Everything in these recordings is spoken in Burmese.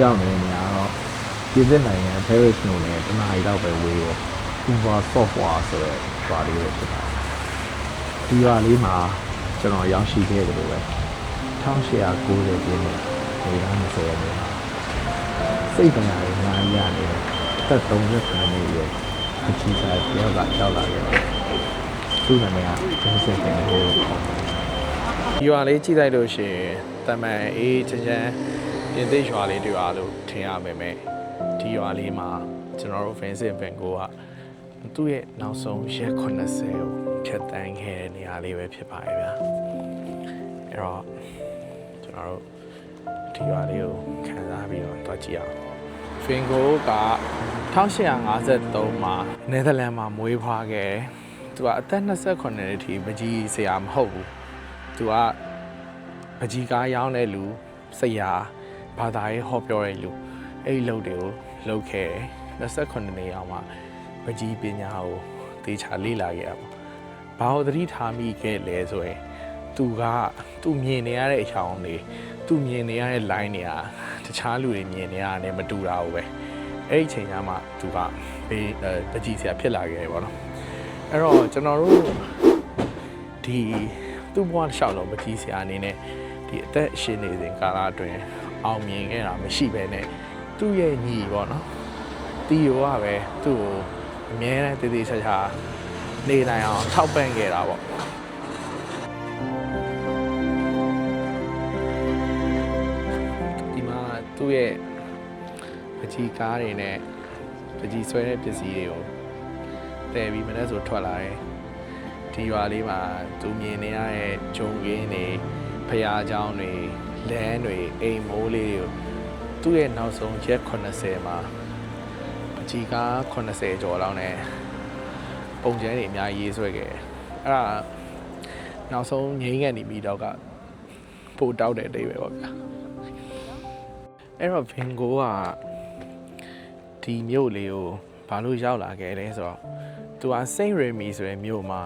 ရောက်နေနေရတော့ပြည်သက်နိုင်ငံ Paris မြို့နယ်တနားရီတော့ပဲဝေးတယ်Uber Software ဆိုတဲ့ရွာလေးပဲဖြစ်တာဒီရွာလေးမှာကျွန်တော်ရောက်ရှိခဲ့တယ်လို့ပဲ1890ပြည့်နှစ်ဒီလ20ရက်နေ့မှာစိတ်တရားတွေများရနေတယ်သက်38နှစ်ရဲ့အချီစားတယောက်ကရောက်လာခဲ့တယ်သူ့နာမည်က30တင်ဟိုဒီရွာလေးကြည့်လိုက်လို့ရှိရင်တမန်အေးချမ်းချမ်းပြင်သစ်ရွာလေးတွေအားလို့ထင်ရပါမယ်ဒီရွာလေးမှာကျွန်တော်တို့ Vincent van Gogh ကသူ့ရဲ့နောက်ဆုံးရက်80ကိုဖြတ်တန်းခဲ့တဲ့နေရာလေးပဲဖြစ်ပါရဲ့ဗျာအဲ့တော့ကျွန်တော်တို့ဒီရွာလေးကိုခန်းစားပြီးတော့တွားကြည့်အောင် Van Gogh က1853မှာနယ်သာလန်မှာမွေးဖွားခဲ့တယ်သူကအသက်28နှစ်ထိပကြီးဆရာမဟုတ်ဘူးသူကပကြီးကားရောင်းတဲ့လူဆရာဘာသာရေးဟောပြောတဲ့လူအဲ့ဒီလုပ်တွေကိုလုပ်ခဲ့တယ်28နှစ်အောင်မှာပကြီးပညာကိုသေချာလေ့လာခဲ့ရပါဘာလို့သတိထားမိခဲ့လဲဆိုရင်သူမြင်နေရတဲ့အကြောင်းတွေသူမြင်နေရတဲ့ line တွေကတခြားလူတွေမြင်နေရတယ်မတူတာဘူးပဲအဲ့ဒီအချိန်ကမှသူကပကြီးဆရာဖြစ်လာခဲ့တယ်ပေါ့နော်အဲ့တော့ကျွန်တော်တို့ဒီသူ့ဘဝတစ်လျှောက်လုံးပကြီးဆရာအနေနဲ့ဒီအသက်ရှင်နေစဉ်ကာလအတွင်းအောင်မြင်ခဲ့တာမရှိဘဲနဲ့သူ့ရဲ့ညီပေါ့နော်တီယိုကပဲသူ့ကိုအမြဲတမ်းတည်တည်ချာချာနေနိုင်အောင်ထောက်ပံ့ခဲ့တာပေါ့ဒီမှာသူ့ရဲ့ပကြီးကားတွေနဲ့ပကြီးဆွဲတဲ့ပစ္စည်းတွေကိုတည်ပြီးမနေ့ဆိုထွက်လာတယ်ဒီရွာလေးမှာသူမြင်နေရတဲ့ဂျုံကင်းတွေဖျားเจ้าတွေလမ်းတွေအိမ်မိုးလေးတွေကိုသူ့ရဲ့နောက်ဆုံးရက်80မှာပကြီးကား80ကျော်လောက်နဲ့ပုံကျန်းတွေအများကြီးရေးဆွဲခဲ့တယ်အဲ့ဒါနောက်ဆုံးငိမ့်ကန်နေပြီးတော့ကပို့တောက်တဲ့အတိတ်ပဲပေါ့ဗျာအဲ့တော့ Van Gogh ကဒီမြို့လေးကိုဘာလို့ရောက်လာခဲ့လဲဆိုတော့သူက Saint Remy ဆိုတဲ့မြို့မှာ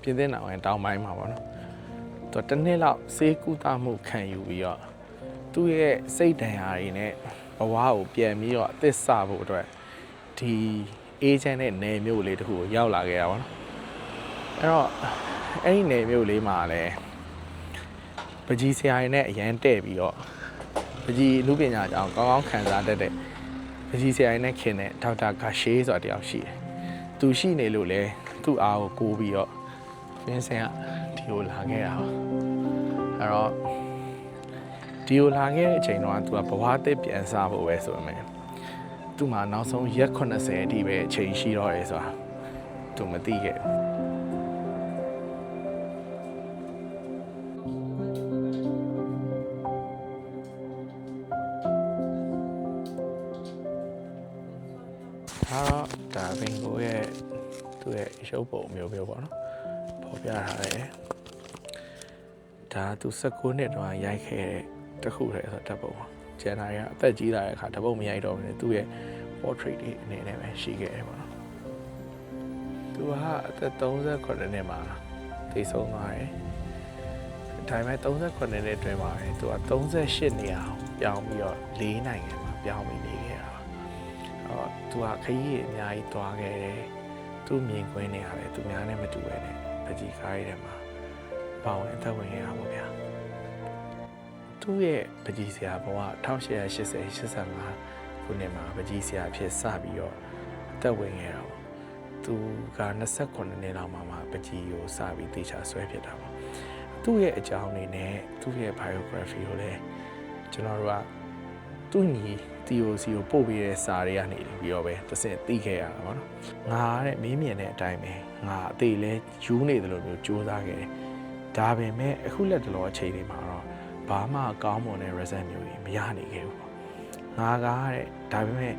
ပြင်သစ်နိုင်ငံတောင်ပိုင်းမှာပေါ့နော်သူတစ်နှစ်လောက်ဆေးကုသမှုခံယူပြီးတော့သူ့ရဲ့စိတ်ဒဏ်ရာတွေနဲ့ဘဝကိုပြန်ပြီးတော့အသစ်စဖို့အတွက်ဒီအေဂျင့်နဲ့နယ်မြို့လေးတခုကိုရောက်လာခဲ့တာပေါ့နော်အဲ့တော့အဲ့ဒီနယ်မြို့လေးမှာလည်းပကြီးဆရာတွေနဲ့အရန်တဲ့ပြီးတော့ပကြီးလူပညာကြောင့်ကောင်းကောင်းခံစားတတ်တဲ့ပကြီးဆရာတွေနဲ့ခင်တဲ့ဒေါက်တာဂါရှေးဆိုတာတယောက်ရှိတယ်သူရှိနေလို့လဲသူ့အားကိုကိုးပြီးတော့ဗင်းဆင်ကဒီကိုလာခဲ့တာအဲ့တော့ဒီကိုလာခဲ့တဲ့အချိန်တော့သူကဘဝသစ်ပြန်စားဖို့ပဲဆိုပေမဲ့သူ့မှာနောက်ဆုံးရက်80အထိပဲအချိန်ရှိတော့ရဲဆိုတာသူမသိခဲ့ဒါ Van Gogh ရဲ့သူ့ရဲ့ရုပ်ပုံမျိုးပေါ့နော်ပေါ်ပြထားတယ်ဒါသူ19နှစ်တုန်းကရိုက်ခဲ့တဲ့တခုတည်းဆိုဓာတ်ပုံပါကျန်တာကအသက်ကြီးလာတဲ့အခါဓာတ်ပုံမရိုက်တော့ဘူးသူ့ရဲ့ portrait တွေအနေနဲ့ပဲရှိခဲ့တယ်ပေါ့နော်သူကအသက်38နှစ်မှာသေဆုံးသွားတယ်ဒါပေမဲ့38နှစ်အတွင်းမှာပဲသူက38နေရာပြောင်းပြီးတော့4နိုင်ငံမှာပြောင်းပြီးနေခဲ့တာပါသူကခရီးအများကြီးသွားခဲ့တယ်သူ့မြင်ကွင်းနေရတယ်သူများနဲ့မတူပဲနဲ့ပကြီးကားရတဲ့မှာပါဝင်အသက်ဝင်ခဲ့တာပေါ့ဗျာသူ့ရဲ့ပကြီးဆရာဘဝ1885ခုနှစ်မှာပကြီးဆရာဖြစ်စပြီးတော့အသက်ဝင်ခဲ့တာပေါ့သူက29နှစ်လောက်မှာပကြီးကိုစပြီးတေချာဆွဲဖြစ်တာပေါ့သူ့ရဲ့အကြောင်းတွေနဲ့သူ့ရဲ့ biography ကိုလည်းကျွန်တော်တို့ကသူ့ညီTOC ကိုပို့ပြီးတဲ့စာတွေကနေပြီးတော့ပဲတစ်စက်သိခဲ့ရတာပေါ့နော်ငါတဲ့မင်းမြင်တဲ့အတိုင်းပဲငါအသေးလဲယူနေတယ်လို့မျိုးစူးစမ်းခဲ့တယ်ဒါပေမဲ့အခုလက်တလောအချိန်တွေမှာတော့ဘာမှကောင်းမွန်တဲ့ result မျိုးကြီးမရနိုင်ခဲ့ဘူးပေါ့ငါကတဲ့ဒါပေမဲ့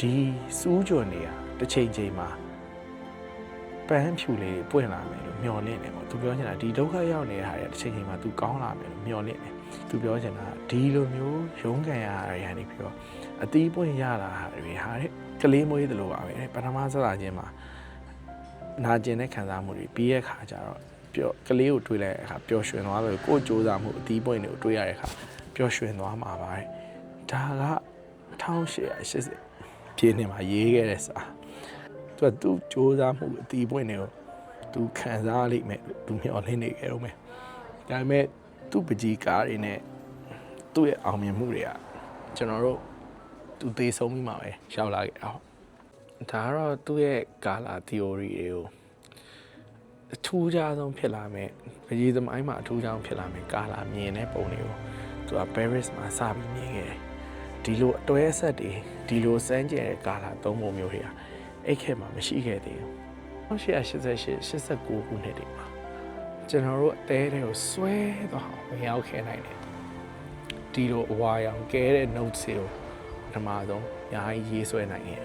ဒီစူးကြွနေရတစ်ချိန်မှာပန်းဖြူလေးပွင့်လာမယ်လို့မျှော်လင့်တယ်ပေါ့သူပြောချင်တာဒီဒုက္ခရောက်နေတဲ့ဟာတွေတစ်ချိန်မှာသူကောင်းလာမယ်လို့မျှော်လင့်တယ်သူပြောချင်တာဒီလိုမျိုးရုန်းကန်ရတာတွေကနေပြီးတော့အသီးပွင့်ရလာတာတွေဟာတဲ့ကလေးမွေးသလိုပါပဲပထမစတာချင်းမှာနာကျင်တဲ့ခံစားမှုတွေပြီးရဲ့ခါကျတော့ကလေးကိုတွေးလိုက်တဲ့အခါပျော်ရွှင်သွားတယ်ကိုယ်စူးစမ်းမှုအသီးပွင့်တွေကိုတွေးရတဲ့အခါပျော်ရွှင်သွားမှာပါတဲ့ဒါက 1880ပြည့်နှစ်မှာရေးခဲ့တဲ့စာသူစူးစမ်းမှုအတီးပွင့်တွေကိုသူခံစားလိမ့်မယ်သူမျှော်လင့်နေကြတော့မယ်ဒါပေမဲ့သူ့ပကြီးကားတွေနဲ့သူ့ရဲ့အောင်မြင်မှုတွေကကျွန်တော်တို့သူသေဆုံးပြီးမှပဲရောက်လာခဲ့အောင်ဒါကတော့သူ့ရဲ့ကာလာ theory တွေကိုအထူးခြားဆုံးဖြစ်လာမယ်ပကြီးသမိုင်းမှာအထူးခြားဆုံးဖြစ်လာမယ်ကာလာမြင်တဲ့ပုံတွေကိုသူက Paris မှာစပြီးမြင်ခဲ့တယ်ဒီလိုအတွဲဆက်တွေဒီလိုစမ်းကြဲတဲ့ကာလာသုံးပုံမျိုးတွေကအဲ့ခေတ်မှာမရှိခဲ့သေးဘူး1888-89ခုနှစ်တွေမှာကျွန်တော်တို့အသေးတွေကိုဆွဲသွားအောင်ဝင်ရောက်ခဲ့နိုင်တယ်ဒီလိုအဝါရောင်ကဲတဲ့ notes တွေကိုပထမဆုံးညာရေးဆွဲနိုင်ခဲ့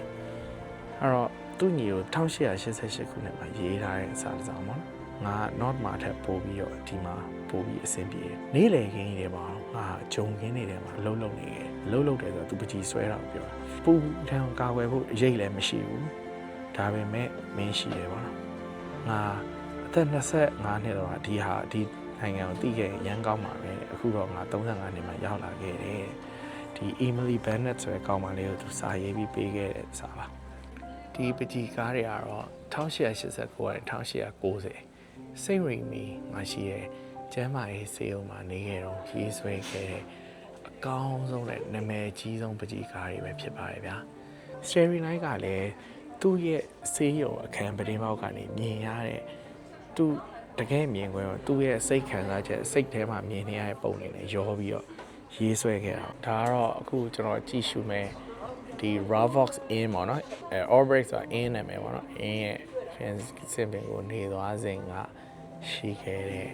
အဲ့တော့သူ့ညီကို1888ခုနှစ်မှာရေးထားတဲ့စာတစ်စောင်ပေါ့ငါ not မှာထပ်ပို့ပြီးတော့ဒီမှာပို့ပြီးအဆင်ပြေနေ့လည်ခင်းကြီးတွေမှာငါဂျုံခင်းနေတယ်မှာလှုပ်လှုပ်နေတယ်လှုပ်လှုပ်တယ်ဆိုတော့သူပကြီးဆွဲတာကိုပြောတာပူထံကာကွယ်ဖို့ရိတ်လည်းမရှိဘူးဒါပေမဲ့မင်းရှိတယ်ပေါ့ငါအသက်25နှစ်တော့ဒီနိုင်ငံကိုတည်ခဲ့ရန်ကောင်းပါပဲအခုတော့ငါ35နှစ်မှရောက်လာခဲ့တယ်ဒီ Emily Bennett ဆိုတဲ့ကောင်မလေးကိုသူစာရေးပြီးပေးခဲ့တဲ့စာပါဒီပကြီးကားတွေကတော့1889ကနေ1890စိတ်ရိမ်မီမရှိရဲ့ကျမ်းမာရေးစေအုံမှာနေခဲ့တော့ရေးဆွဲခဲ့တဲ့အကောင်းဆုံးနဲ့နာမည်ကြီးဆုံးပကြီးကားတွေပဲဖြစ်ပါတယ်ဗျာ Starry Night ကလည်းသူ့ရဲ့စေးရုံအခန်းပတင်းပေါက်ကနေမြင်ရတဲ့သူတကယ်မြင်ခွင့်တော့သူ့ရဲ့စိတ်ခံစားချက်စိတ်ထဲမှာမြင်နေရတဲ့ပုံတွေနဲ့ရောပြီးတော့ရေးဆွဲခဲ့တာဒါကတော့အခုကျွန်တော်ကြည့်ရှုမယ်ဒီ Ravox in ပေါ့နော်Orbreak ဆိုတာ in နာမည်ပေါ့နော် in ရဲ့ fans စင်ပင်ကိုနေသွားစဉ်ကရှိခဲ့တဲ့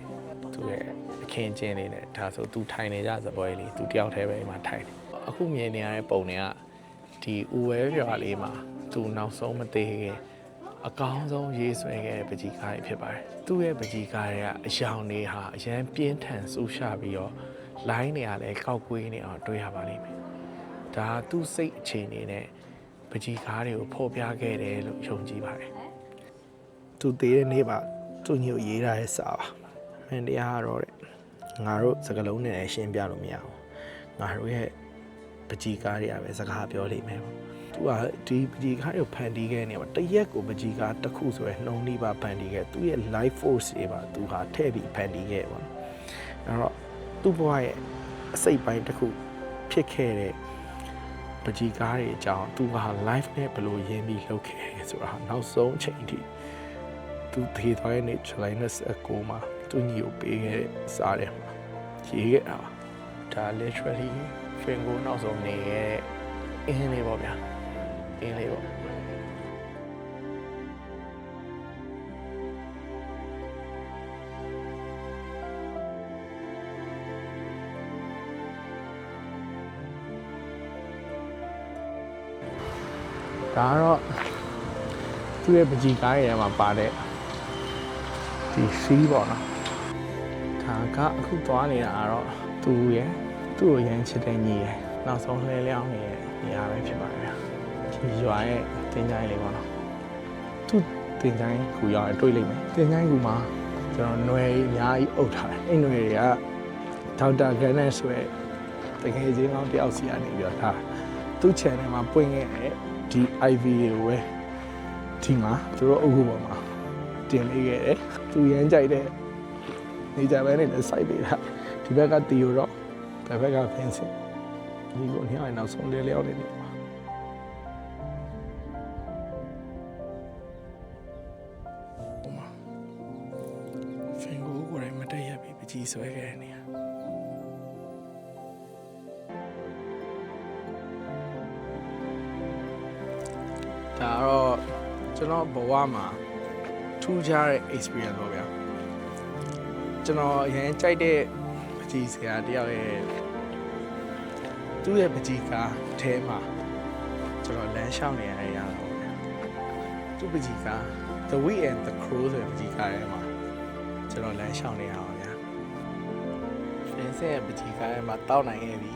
သူရဲ့အခင်းကျင်းလေးနဲ့ဒါဆိုသူထိုင်နေကြစပွဲလေးသူတယောက်တည်းပဲအိမ်မှာထိုင်တယ်အခုမြင်နေရတဲ့ပုံတွေကဒီဦးဝဲရွာလေးမှာသူနောက်ဆုံးမသေးခင်အကောင်းဆုံးရေးဆွဲခဲ့တဲ့ပကြီးကားတွေဖြစ်ပါတယ်သူ့ရဲ့ပကြီးကားတွေကအယောင်တွေဟာအရန်ပြင်းထန်ဆူရှာပြီးတော့လိုင်းတွေကလည်းကောက်ကွေးနေအောင်တွေးရပါလိမ့်မယ်ဒါသူ့စိတ်အခြေအနေနဲ့ပကြီးကားတွေကိုဖော်ပြခဲ့တယ်လို့ယုံကြည်ပါတယ်သူတည်တဲ့နေ့မှာသူညို့ရေးထားတဲ့စာပါမင်းတရားကတော့တဲ့ငါတို့စကလုံးနဲ့ရှင်းပြလို့မရဘူးငါတို့ရဲ့ပကြီးကားတွေကပဲစကားပြောလိမ့်မယ်ပေါ့သူကဒီပကြီးကားကိုဖန်တီးခဲ့နေပါတရက်ကိုပကြီးကားတစ်ခုဆိုရယ်နှုံးနှီးပါဖန်တီးခဲ့သူရဲ့ life force တွေပါသူဟာထည့်ပြီးဖန်တီးခဲ့ပါအဲ့တော့သူ့ဘဝရဲ့အစိတ်ပိုင်းတစ်ခုဖြစ်ခဲ့တဲ့ပကြီးကားတွေအကြောင်းသူဟာ life နဲ့ဘယ်လိုရင်းပြီးလုပ်ခဲ့ဆိုတာနောက်ဆုံးအချိန်အထိသူထေသွားတဲ့နေ့ July 29မှာသူညီကိုပေးခဲ့တဲ့စားတယ်ရေးခဲ့တာဒါ literally ဖင်ကိုနောက်ဆုံးနေရဲ့အင်းလေးပေါ့ဗျာအင်းလေးပေါ့ဒါကတော့သူ့ရဲ့ပကြီးကားရဲ့မှာပါတဲ့ဒီစီးပေါ့နော်ဒါကအခုသွားနေတာကတော့သူ့ရဲ့သူ့ကိုရမ်းချစ်တဲ့ညီရဲ့နောက်ဆုံးလဲလျောင်းနေတဲ့နေရာပဲဖြစ်ပါတယ်ဗျာဒီရွာရဲ့တင်ချိုင်းလေးပေါ့နော်သူ့တင်ချိုင်းကူရောက်တွေ့လိမ့်မယ်တင်ချိုင်းကူမှာကျွန်တော်ຫນွယ်အများကြီးအုပ်ထားတယ်အဲ့ຫນွယ်တွေကဒေါက်တာဂန်နက်ဆိုတဲ့တကယ်ချင်းအောင်တယောက်စီကနေပြီးတော့ဒါသူ့ channel မှာပွင့်ခဲ့တဲ့ဒီ IV တွေကိုပဲဒီမှာသူတို့အုပ်ခုပေါ်မှာတင်လေးခဲ့တယ်သူရမ်းကြိုက်တဲ့နေကြပဲနဲ့စိုက်ပေးတာဒီဘက်ကတီယိုတော့ဒီဘက်ကဖင်းစင်ဒီကိုညအောင်နောက်ဆုံးလေးလျောက်နေတယ်ဖင်ကိုကိုယ်တိုင်မတည့်ရပြီပကြီးဆွဲခဲ့တဲ့နေရာဒါတော့ကျွန်တော်ဘဝမှာထူးခြားတဲ့ experience ပေါ့ဗျာကျွန်တော်အရင်ကြိုက်တဲ့ပကြီးဆရာတယောက်ရဲ့သူ့ရဲ့ပကြီးကားအထဲမှာကျွန်တော်လမ်းလျှောက်နေရတဲ့ရာတော့ဗျာသူ့ပကြီးကား The Witch and the Crow ဆိုတဲ့ပကြီးကားထဲမှာကျွန်တော်လမ်းလျှောက်နေရပါဗျာဖင်ဆက်ရဲ့ပကြီးကားထဲမှာတောက်နိုင်ခဲ့ပြီ